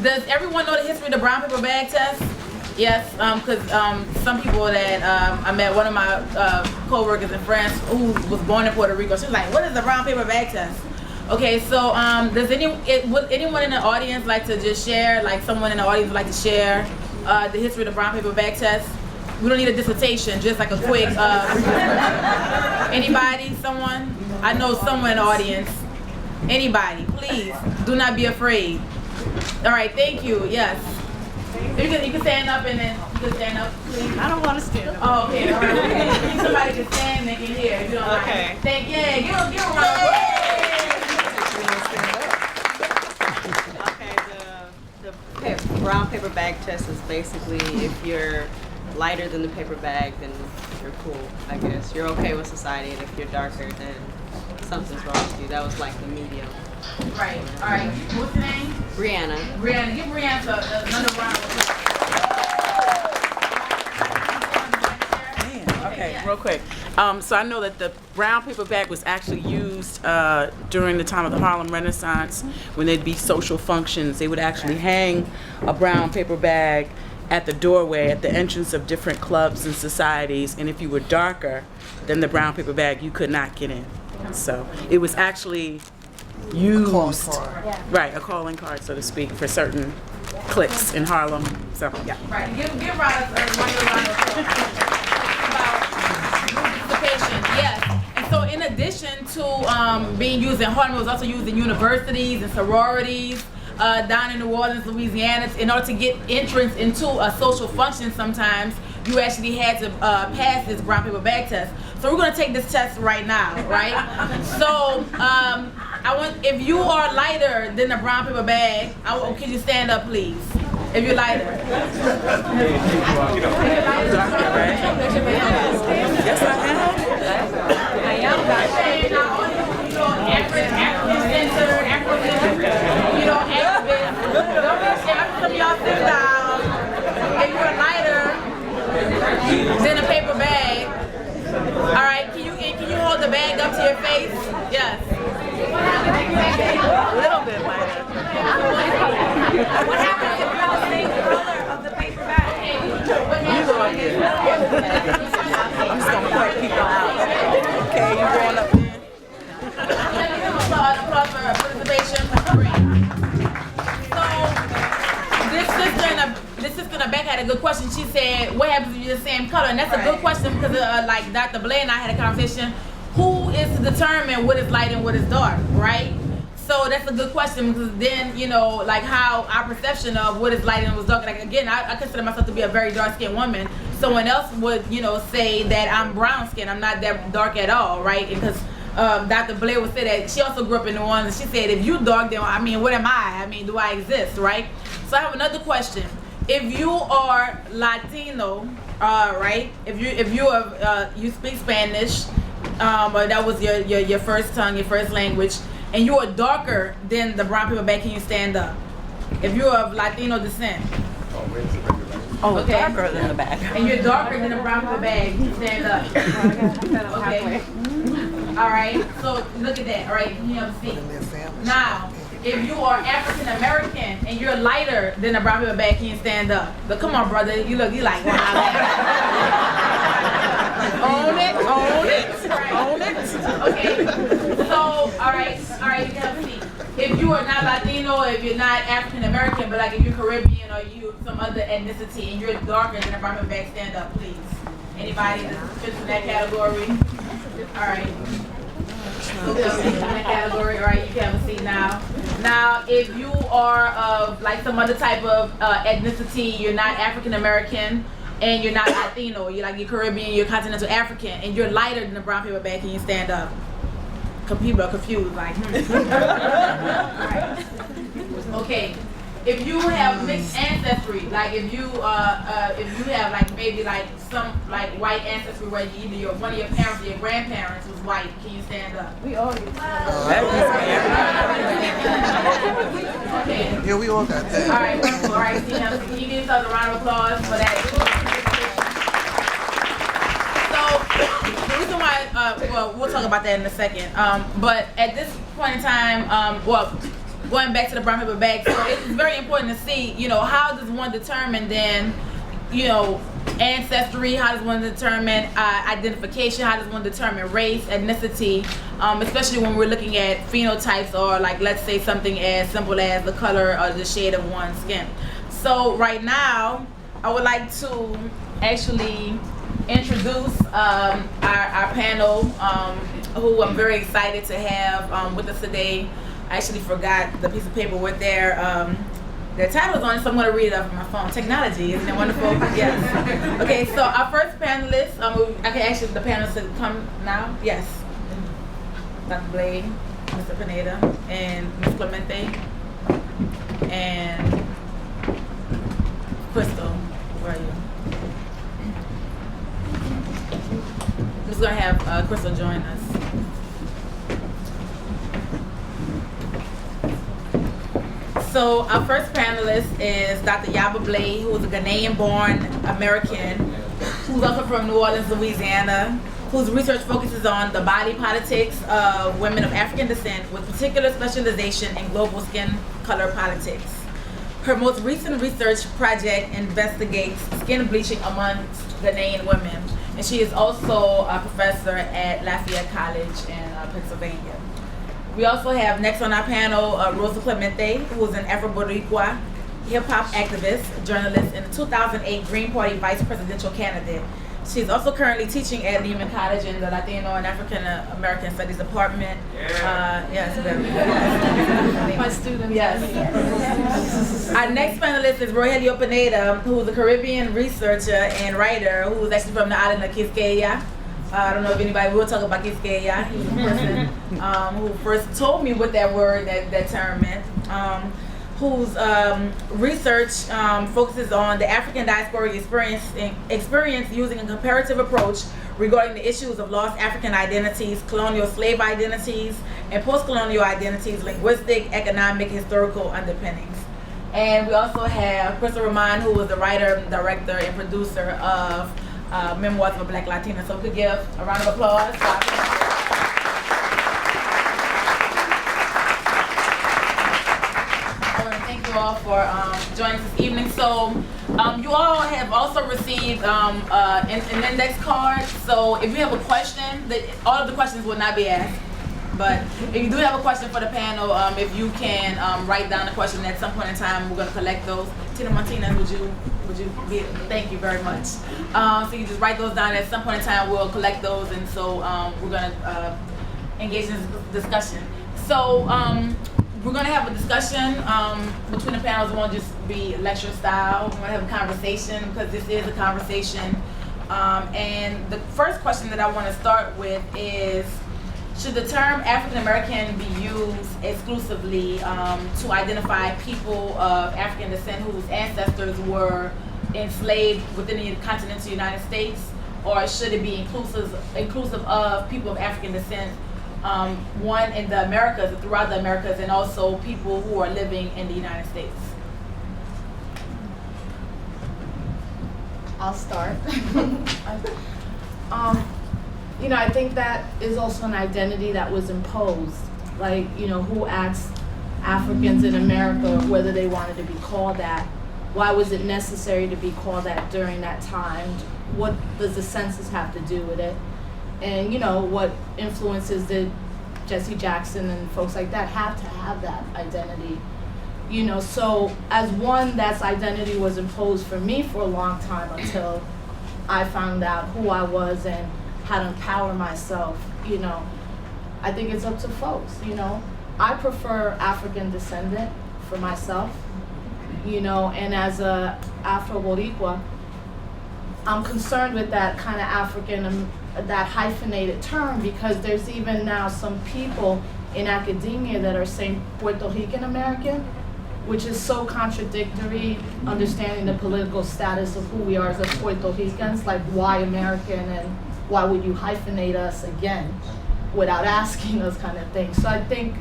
Does everyone know the history of the brown paper bag test? Yes, because some people that I met, one of my co-workers and friends who was born in Puerto Rico, she was like, what is the brown paper bag test? Okay, so would anyone in the audience like to just share, like someone in the audience would like to share the history of the brown paper bag test? We don't need a dissertation, just like a quick, anybody, someone? I know someone in the audience. Anybody, please, do not be afraid. All right, thank you, yes. You can stand up and then you can stand up, please. I don't want to stand up. Oh, okay, all right. Somebody can stand and can hear if you don't mind. Okay. Give a round of applause. Okay, the brown paper bag test is basically if you're lighter than the paper bag, then you're cool, I guess. You're okay with society, and if you're darker, then something's wrong with you. That was like the medium. Right. All right. What's your name? Brianna. Brianna. Give Brianna another round of applause. Okay, real quick. So I know that the brown paper bag was actually used during the time of the Harlem Renaissance when there'd be social functions. They would actually hang a brown paper bag at the doorway at the entrance of different clubs and societies, and if you were darker than the brown paper bag, you could not get in. So it was actually used, right, a calling card, so to speak, for certain cliques in Harlem. So yeah. Right. Give Rod a round of applause about participation. Yes. And so in addition to being used in Harlem, it was also used in universities and sororities. Down in New Orleans, Louisiana, in order to get entrance into a social function sometimes, you actually had to pass this brown paper bag test. So we're going to take this test right now, right? So if you are lighter than the brown paper bag, could you stand up, please? If you're lighter. Yes, I am. Some of y'all sit down. If you're lighter than a paper bag, all right. Can you hold the bag up to your face? Yes. A little bit lighter. What happens if you're the same color of the paper bag? I'm just gonna point people out. Okay, you're going up there. Applause for participation. This sister in the back had a good question. She said, what happens if you're the same color? And that's a good question because like Dr. Blair and I had a conversation. Who is to determine what is light and what is dark, right? So that's a good question because then, like how our perception of what is light and what is dark. Like again, I consider myself to be a very dark-skinned woman. Someone else would, say that I'm brown-skinned. I'm not that dark at all, right? Because Dr. Blair would say that she also grew up in New Orleans. She said, if you dark, then what am I? Do I exist, right? So I have another question. If you are Latino, right? If you speak Spanish, or that was your first tongue, your first language, and you are darker than the brown paper bag, can you stand up? If you're of Latino descent. Okay. Darker than the bag. And you're darker than the brown paper bag, stand up. Okay. All right. So look at that. All right. You have a seat. Now, if you are African American and you're lighter than the brown paper bag, can you stand up? But come on, brother. You like wow. Own it. Okay. So, all right. You can have a seat. If you are not Latino, if you're not African American, but like if you're Caribbean or you some other ethnicity and you're darker than the brown paper bag, stand up, please. Anybody that fits in that category? All right. In that category, all right, you can have a seat now. Now, if you are of like some other type of ethnicity, you're not African American and you're not Latino, you're Caribbean, you're continental African, and you're lighter than the brown paper bag, can you stand up? People are confused, like. Right. Okay. If you have mixed ancestry, like if you have like maybe like some like white ancestry where either one of your parents or your grandparents was white, can you stand up? We all do. Okay. Yeah, we all got that. All right. So you give yourself a round of applause for that. So the reason why, we'll talk about that in a second. But at this point in time, going back to the brown paper bag, so it's very important to see, how does one determine then, ancestry, how does one determine identification, how does one determine race, ethnicity, especially when we're looking at phenotypes or like, let's say something as simple as the color or the shade of one's skin. So right now, I would like to actually introduce our panel, who I'm very excited to have with us today. I actually forgot the piece of paper with their titles on it, so I'm going to read it off of my phone. Technology, isn't it wonderful? Yes. Okay, so our first panelist, I can ask the panelists to come now. Yes. Dr. Blade, Mr. Pineda, and Ms. Clemente, and Crystal. Where are you? I'm just going to have Crystal join us. So our first panelist is Dr. Yaba Blade, who is a Ghanaian-born American, who's also from New Orleans, Louisiana, whose research focuses on the body politics of women of African descent with particular specialization in global skin color politics. Her most recent research project investigates skin bleaching amongst Ghanaian women, and she is also a professor at Lafayette College in Pennsylvania. We also have next on our panel Rosa Clemente, who is an Afro-Boricua hip-hop activist, journalist, and the 2008 Green Party vice presidential candidate. She's also currently teaching at Lehman College in the Latino and African American Studies Department. Yes, my student. Yes. Our next panelist is Rogelio Pineda, who is a Caribbean researcher and writer who is actually from the island of Quisqueya. I don't know if anybody will talk about Quisqueya. He was the person who first told me what that word, that term meant. Whose research focuses on the African diaspora experience using a comparative approach regarding the issues of lost African identities, colonial slave identities, and post-colonial identities, linguistic, economic, historical underpinnings. And we also have Crystal Rahman, who is the writer, director, and producer of Memoirs of a Black Latina. So we could give a round of applause. Thank you all for joining us this evening. So you all have also received an index card. So if you have a question, all of the questions will not be asked. But if you do have a question for the panel, if you can write down the question at some point in time, we're going to collect those. Tina Martinez, would you be, thank you very much. So you just write those down at some point in time, we'll collect those, and so we're going to engage in this discussion. So we're going to have a discussion between the panels. It won't just be lecture style. We're going to have a conversation because this is a conversation. And the first question that I want to start with is, should the term African American be used exclusively to identify people of African descent whose ancestors were enslaved within the continental United States, or should it be inclusive of people of African descent, one in the Americas, throughout the Americas, and also people who are living in the United States? I'll start. I think that is also an identity that was imposed. Like, who asked Africans in America whether they wanted to be called that? Why was it necessary to be called that during that time? What does the census have to do with it? And, what influences did Jesse Jackson and folks like that have to have that identity? So as one, that's identity was imposed for me for a long time until I found out who I was and how to empower myself. I think it's up to folks. I prefer African descendant for myself, and as a Afro-Boricua, I'm concerned with that kind of African, that hyphenated term, because there's even now some people in academia that are saying Puerto Rican American, which is so contradictory, understanding the political status of who we are as Puerto Ricans, like why American and why would you hyphenate us again without asking us, kind of thing. So I think,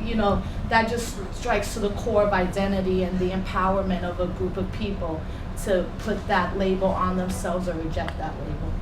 that just strikes to the core of identity and the empowerment of a group of people to put that label on themselves or reject that label.